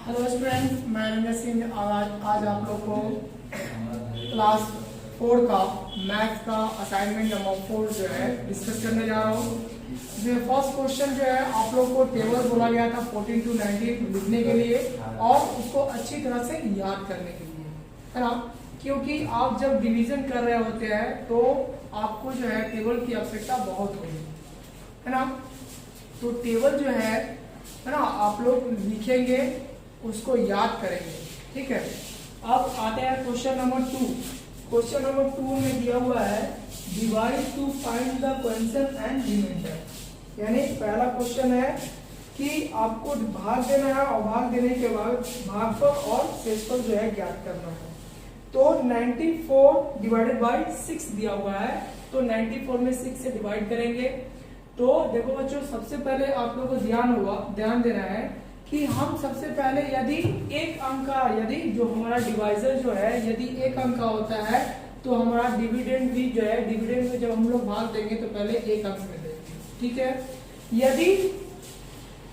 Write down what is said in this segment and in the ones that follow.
Hello student, मैं रंजन सिंह आज आप लोग को क्लास 4 का मैथ का असाइनमेंट नंबर 4 जो है डिस्कस करने जा रहा हूँ। जो फर्स्ट क्वेश्चन जो है आप लोग को टेबल बोला गया था 14 to 19 लिखने के लिए और उसको अच्छी तरह से याद करने के लिए, है ना। क्योंकि आप जब डिवीजन कर रहे होते हैं तो आपको जो है टेबल की आवश्यकता बहुत होगी, है ना। तो टेबल जो है ना आप लोग लिखेंगे, उसको याद करेंगे, ठीक है। अब आते हैं क्वेश्चन नंबर 2। क्वेश्चन नंबर 2 में दिया हुआ है divide to find the question and remainder. यानी पहला क्वेश्चन है कि आपको भाग देना है और भाग देने के बाद भागफल और शेषफल जो है ज्ञात करना है। तो 94 डिवाइडेड बाय 6 दिया हुआ है, तो 94 में 6 से डिवाइड करेंगे। तो देखो बच्चों, सबसे पहले आप लोगों को ध्यान देना है कि हम सबसे पहले यदि एक अंक का, यदि जो हमारा डिवाइजर जो है यदि एक अंक का होता है तो हमारा डिविडेंड भी जो है, डिविडेंड में जब हम लोग भाग देंगे तो पहले एक अंक में देंगे, ठीक है। यदि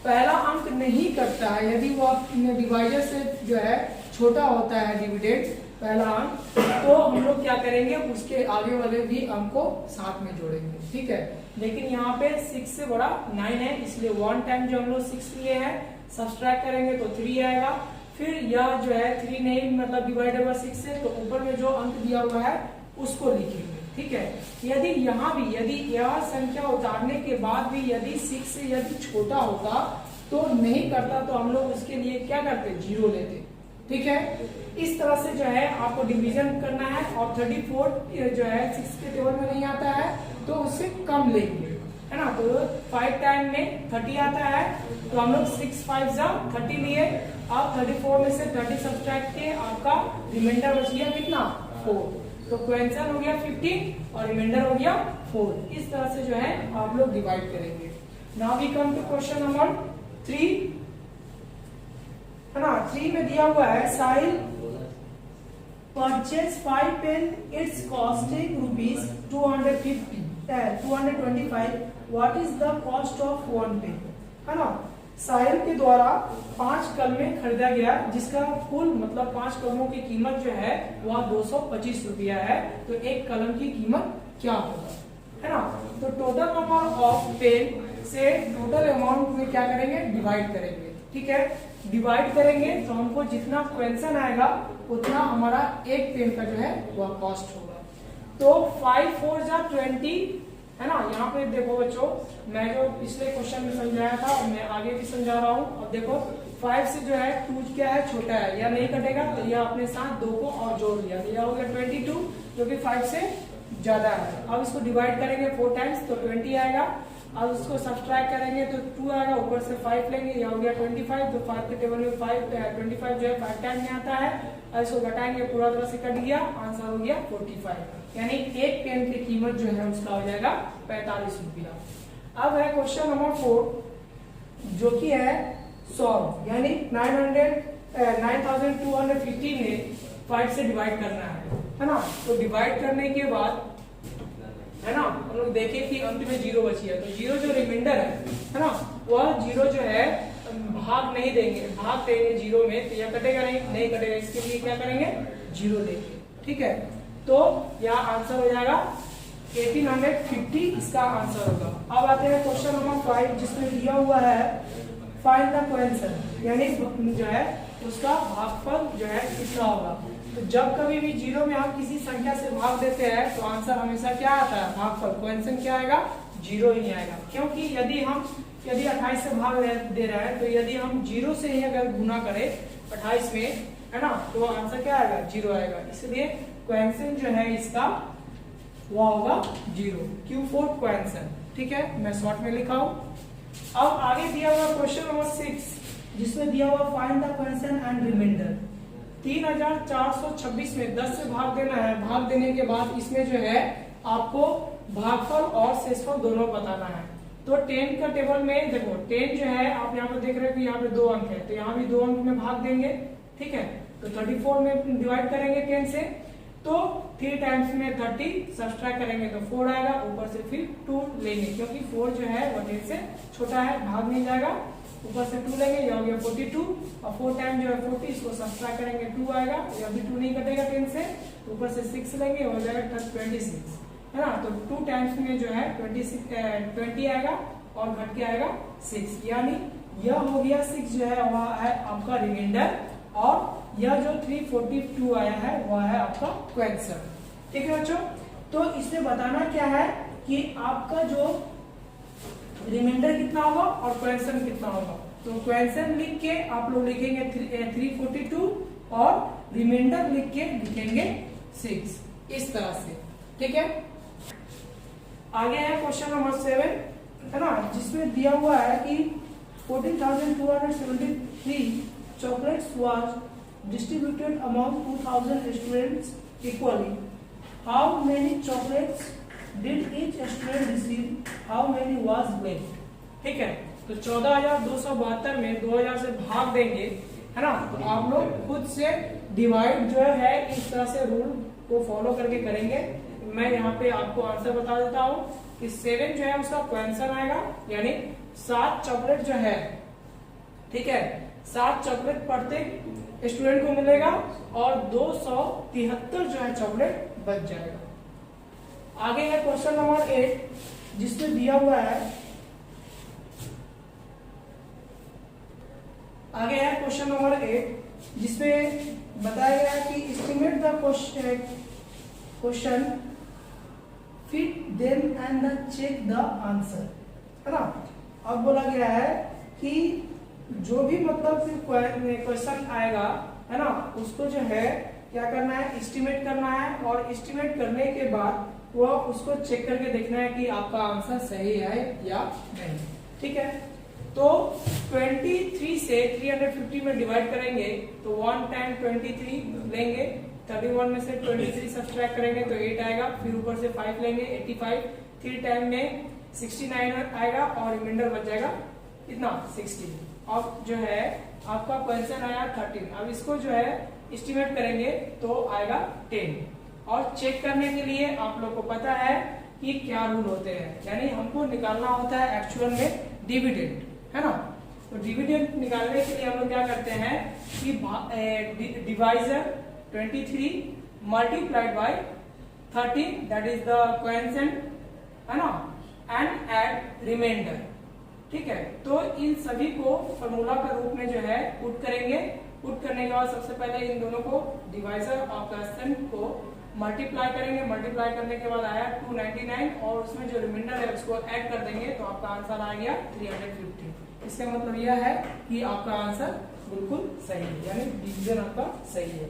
पहला अंक नहीं करता है, यदि वो डिवाइजर से जो है छोटा होता है डिविडेंड पहला अंक, तो हम लोग क्या करेंगे, उसके आगे वाले भी अंक को साथ में जोड़ेंगे, ठीक है। लेकिन यहाँ पे 6 से बड़ा 9 है, इसलिए 1 टाइम जो हम लोग 6 लिए हैं सब्सट्रैक्ट करेंगे तो 3 आएगा। फिर यह जो है 3 नहीं मतलब डिवाइडेड बाय 6 से, तो ऊपर में जो अंक दिया हुआ है उसको लिखेंगे, ठीक है। यदि यहाँ भी यदि यह संख्या उतारने के बाद भी यदि 6 से यदि छोटा होता तो नहीं करता, तो हम लोग उसके लिए क्या करते, 0 लेते, ठीक है। इस तरह से जो है आपको डिवीजन करना है। और 34 जो है 6 के टेबल में नहीं आता है तो उससे कम लेंगे, है ना। तो 5 टाइम में 30 आता है, तो हम लोग 6 5 जा 30 लिए। अब 34 में से 30 सब्सट्रैक्ट किए, आपका रिमाइंडर बच गया कितना, 4। तो क्वेश्चन हो गया 15 और रिमाइंडर हो गया 4। इस तरह से जो है आप लोग डिवाइड करेंगे। Now we come to question number 3, है ना। 3 में दिया हुआ है Sahil purchase 5 pen, it's costing rupees 225। What is the cost of 1 pen, है ना। साहिल के द्वारा 5 कलमें खरीदा गया जिसका कुल मतलब 5 कलमों की कीमत जो है वह 225 रुपया है। तो एक कलम की कीमत क्या होगा, है ना। तो टोटल नंबर ऑफ पेन से टोटल अमाउंट में क्या करेंगे, डिवाइड करेंगे, ठीक है। डिवाइड करेंगे तो हमको जितना क्वेश्चन आएगा उतना हमारा एक पेन का जो है वह कॉस्ट होगा। तो 5 4 जा 20, है ना। यहाँ पे देखो बच्चों, मैं जो पिछले क्वेश्चन में समझाया था और मैं आगे भी समझा रहा हूँ। अब देखो 5 से जो है 2 क्या है, छोटा है, या नहीं कटेगा, तो यह अपने साथ 2 को और जोड़ लिया, तो यह हो गया 22 जो कि 5 से ज्यादा है। अब इसको डिवाइड करेंगे 4 टाइम्स तो 20 आएगा। अब उसको सब्सट्रैक्ट करेंगे तो 2 आएगा, ऊपर से 5 लेंगे, यह हो गया 25। तो 5 के टेबल में 25 जो है 5 टाइम में आता है। और इसको घटाएंगे, पूरा तरह से कट गया, आंसर हो गया 45। यानी एक पेन की कीमत जो है उसका हो जाएगा 45 रुपया। अब है क्वेश्चन नंबर 4 जो कि है सॉल्व, यानी 9250 में 5 से डिवाइड करना है ना। तो डिवाइड करने के बाद, है ना, हम लोग देखें कि अंत में 0 बची है, तो 0 जो रिमाइंडर है ना, वह 0 जो है भाग नहीं देंगे, भाग देंगे 0 में, तो यह कटेगा नहीं कटेगा। इसके लिए क्या करेंगे, 0 लेंगे, ठीक है। तो यह आंसर हो जाएगा 1850, इसका आंसर होगा। अब आते हैं क्वेश्चन नंबर 5 जिसमें दिया हुआ है फाइंड द क्वेश्चन, यानी जो है उसका भागफल जो है कितना होगा। तो जब कभी भी 0 में हम किसी संख्या से भाग देते हैं तो आंसर हमेशा क्या आता है, भागफल। क्वेश्चन क्या आएगा, 0 ही आएगा। क्योंकि यदि 28 से भाग दे रहा है तो यदि हम 0 से ही अगर गुना करें 28 में, है ना, तो आंसर क्या आएगा, 0 आएगा। इसलिए क्वेश्चन जो है इसका वो होगा 0, Q4 क्वेश्चन, ठीक है। मैं शॉर्ट में लिखा हूं। अब आगे दिया हुआ क्वेश्चन नंबर 6 जिसमें दिया हुआ find the question and remainder. 3426 में 10 से भाग देना है। भाग देने के बाद इसमें जो है आपको भागफल और शेषफल दोनों बताना है। तो 10 का टेबल में देखो, 10 जो है आप यहाँ पे देख रहे हो कि यहाँ पे 2 अंक है, तो यहाँ भी 2 अंक में भाग देंगे, ठीक है। तो 34 में डिवाइड करेंगे 10 से, तो 3 टाइम्स में 30 सब्सट्रैक्ट करेंगे तो 4 आएगा, ऊपर से फिर 2 लेंगे क्योंकि 4 जो है वो 10 से छोटा है, भाग नहीं जाएगा। ऊपर से 2 लेंगे, यह हो गया 42 और 4 टाइम जो है 40, इसको सब्ट्रैक्ट करेंगे 2 आएगा, यह भी 2 नहीं कटेगा 10 से, ऊपर से 6 लेंगे, हो जाएगा 26, है ना। तो 2 टाइम्स में जो है 20 आएगा और घट के आएगा 6, यानी यह हो गया 6 जो है वह है आपका रिमाइंडर, और यह जो 342 आया है वह है आपका क्वेश्चन। ठीक है बच्चों, तो इसमें बताना क्या है कि आपका जो रिमाइंडर कितना होगा और क्वेश्चन कितना होगा। तो क्वेश्चन लिख के आप लोग लिखेंगे 342 और रिमाइंडर लिख के लिखेंगे 6, इस तरह से। ठीक है, आगे है क्वेश्चन नंबर 7, है ना, जिसमें दिया हुआ है कि 14,273 chocolates was distributed among 2,000 students equally. How many chocolates did each student receive? How many was left? ठीक है, तो 14,272 में 2000 से भाग देंगे, है ना। तो आप लोग खुद से डिवाइड जो है इस तरह से रूल को फॉलो करके करेंगे। मैं यहाँ पे आपको आंसर बता देता हूँ कि 7 जो है उसका क्वेश्चन आएगा, यानी 7 चॉकलेट जो है, ठीक है, 7 चॉकलेट प्रत्येक स्टूडेंट को मिलेगा और 273 जो है चॉकलेट बच जाएगा। आगे है क्वेश्चन नंबर 8, जिसमें दिया हुआ है, आगे है क्वेश्चन नंबर 8 जिसमें बताया गया है कि estimate the question, fit them and check the answer, है ना। अब बोला गया है कि जो भी मतलब क्वेश्चन आएगा, है ना, उसको जो है क्या करना है, एस्टिमेट करना है, और एस्टिमेट करने के बाद वो उसको चेक करके देखना है कि आपका आंसर सही है या नहीं। ठीक है, तो 23 से 350 में डिवाइड करेंगे तो 1 टाइम 23 लेंगे, 31 में से 23 सब्ट्रैक्ट करेंगे तो 8 आएगा, फिर ऊपर से 5 लेंगे 85, 3 टाइम में 69 आएगा और रिमाइंडर बच जाएगा कितना 16। अब जो है आपका क्वेश्चन आया 13, अब इसको जो है एस्टिमेट करेंगे तो आएगा 10, और चेक करने के लिए आप लोग को पता है कि क्या रूल होते हैं, यानी हमको निकालना होता है एक्चुअल में डिविडेंड, है ना। तो डिविडेंड निकालने के लिए हम लोग क्या करते हैं कि divisor 23 multiplied by 13, that is the question, है ना, एंड एड रिमाइंडर। ठीक है, तो इन सभी को फॉर्मूला के रूप में जो है पुट करेंगे। पुट करने के बाद सबसे पहले इन दोनों को डिवाइजर और क्वेश्चन को मल्टीप्लाई करेंगे, मल्टीप्लाई करने के बाद आया 299 और उसमें जो रिमाइंडर है उसको ऐड कर देंगे तो आपका आंसर आ गया 350। इसका मतलब यह है कि आपका आंसर बिल्कुल सही है, यानी डिवीजन आपका सही है।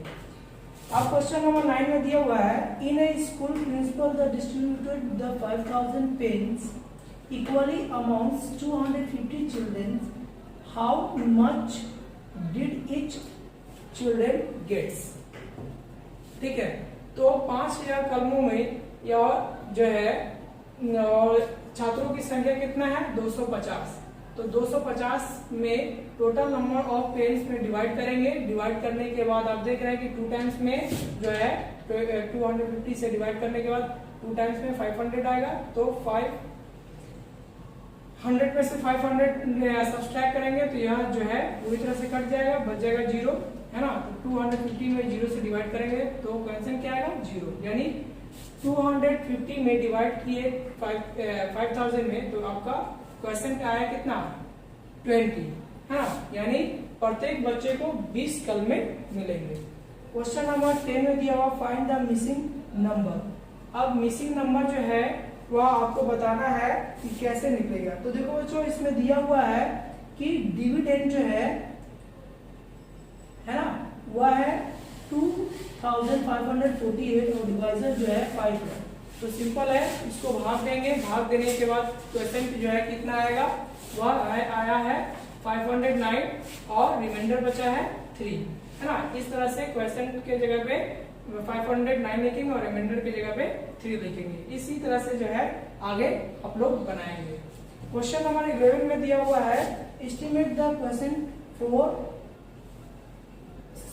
अब क्वेश्चन नंबर 9 में दिया हुआ है, in a school principal the distributed the 5000 pens equally amounts 250 children, how much did each children gets. ठीक है, तो 5000 कलमों में यह जो है छात्रों की संख्या कितना है 250, तो 250 में टोटल नंबर ऑफ पेन्स में डिवाइड करेंगे। डिवाइड करने के बाद आप देख रहे हैं कि 2 टाइम्स में जो है 250 से डिवाइड करने के बाद 2 टाइम्स में 500 आएगा, तो 500 में से 500 सब्सट्रैक्ट करेंगे तो यह जो है पूरी तरह से कट जाएगा, बच जाएगा 0, है ना। तो 250 में 0 से डिवाइड करेंगे तो क्वेश्चन क्या आएगा 0, यानी 250 में डिवाइड किए 5000 में तो आपका क्वेश्चन क्या आया कितना 20, है ना, यानी प्रत्येक बच्चे को 20 कलमे मिलेंगे। क्वेश्चन नंबर 10 में दिया हुआ फाइंड द मिसिंग नंबर। अब मिसिंग नंबर जो है वह आपको बताना है कि कैसे निकलेगा। तो देखो बच्चों, इसमें दिया हुआ है कि डिविडेंड जो है ना, वह है 2548 और डिवाइजर जो है 5 है। तो सिंपल है, इसको भाग देंगे, भाग देने के बाद क्वेश्चन जो है कितना आएगा, वह आया है 509 और रिमाइंडर बचा है 3, है ना। इस तरह से क्वेश्चन के जगह पे 509 लिखेंगे और रिमाइंडर की जगह पे 3 लिखेंगे। इसी तरह से जो है आगे आप लोग बनाएंगे। क्वेश्चन नंबर 11 में दिया हुआ है एस्टिमेट द क्वेश्चन फॉर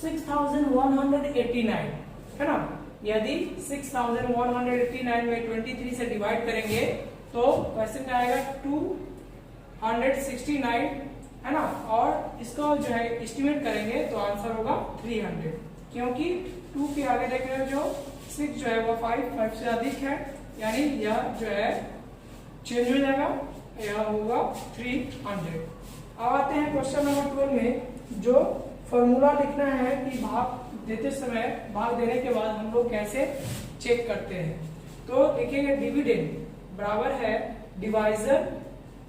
6189, है ना। यदि 6189 में 23 से डिवाइड करेंगे तो क्वेश्चन आएगा 269 है ना, और इसको जो है एस्टिमेट करेंगे तो आंसर होगा 300, क्योंकि 2 के आगे देख रहे हो जो 6 जो है वो 5 से अधिक है, यानी यह जो है चेंज हो जाएगा, यह होगा 300। अब आते हैं क्वेश्चन नंबर 12 में, जो फॉर्मूला लिखना है कि भाग देते समय, भाग देने के बाद हम लोग कैसे चेक करते हैं। तो लिखेंगे डिविडेंड बराबर है डिवाइजर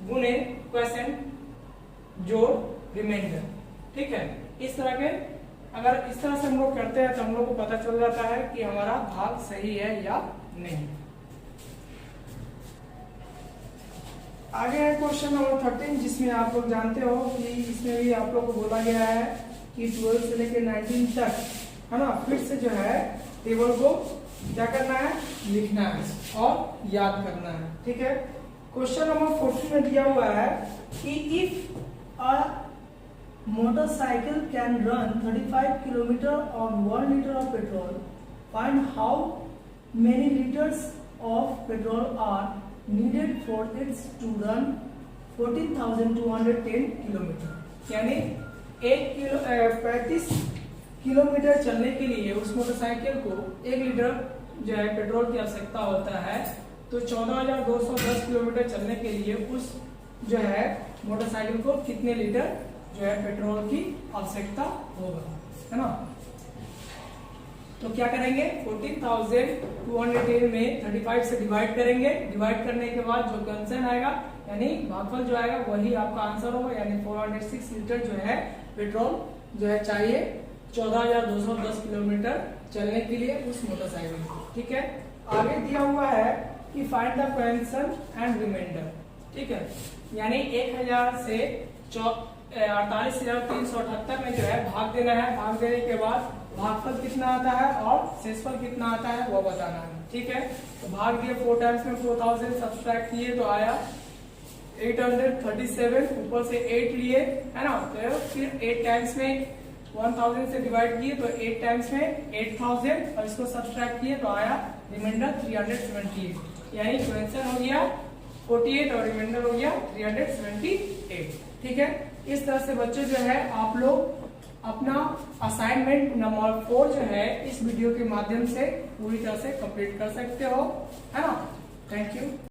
गुने क्वोशिएंट जोड़ रिमाइंडर। ठीक है, इस तरह के अगर इस तरह से हम लोग करते हैं तो हम लोग को पता चल जाता है कि हमारा भाग सही है या नहीं। आगे है क्वेश्चन नंबर 13, जिसमें आप लोग जानते हो कि इसमें भी आप लोग को बोला गया है कि 12 से लेकर 19 तक, है ना, फिर से जो है टेबल को क्या करना है, लिखना है और याद करना है। ठीक है, क्वेश्चन नंबर 14 में दिया हुआ है कि if a motorcycle can run 35 km on 1 liter of petrol, find how many liters of petrol are needed for it to run 14,210 km। यानी 35 किलोमीटर चलने के लिए उस मोटरसाइकिल को 1 लीटर जो है पेट्रोल की आवश्यकता होता है, तो 14,210 किलोमीटर चलने के लिए उस जो है मोटरसाइकिल को कितने लीटर जो है पेट्रोल की आवश्यकता होगा, है ना। तो क्या करेंगे, 14,210 में 35 से डिवाइड करेंगे, डिवाइड करने के बाद जो कंसेंट आएगा यानी भागफल जो आएगा वही आपका आंसर होगा, यानी 406 लीटर जो है पेट्रोल जो है चाहिए 14,210 किलोमीटर चलने के लिए उस मोटरसाइकिल को। ठीक है, आगे दिया हुआ है कि find the quotient and remainder. ठीक है, यानी 1000 से 48,378 में जो है भाग देना है, भाग देने के बाद भागफल कितना आता है और शेषफल कितना आता है वो बताना है। ठीक है, तो भाग दिए 4 टाइम्स में 4000 सब्सट्रैक्ट किए तो आया 837, ऊपर से 8 लिए, है ना, तो फिर 8 टाइम्स में 1000 से डिवाइड किए तो 8 टाइम्स में 8000 और इसको सब्सट्रैक्ट किए तो आया रिमाइंडर 378, यानी क्वेश्चन हो गया 48 और रिमाइंडर हो गया 378। ठीक है, इस तरह से बच्चों जो है आप लोग अपना असाइनमेंट नंबर 4 जो है इस वीडियो के माध्यम से पूरी तरह से कंप्लीट कर सकते हो, है ना। Thank you.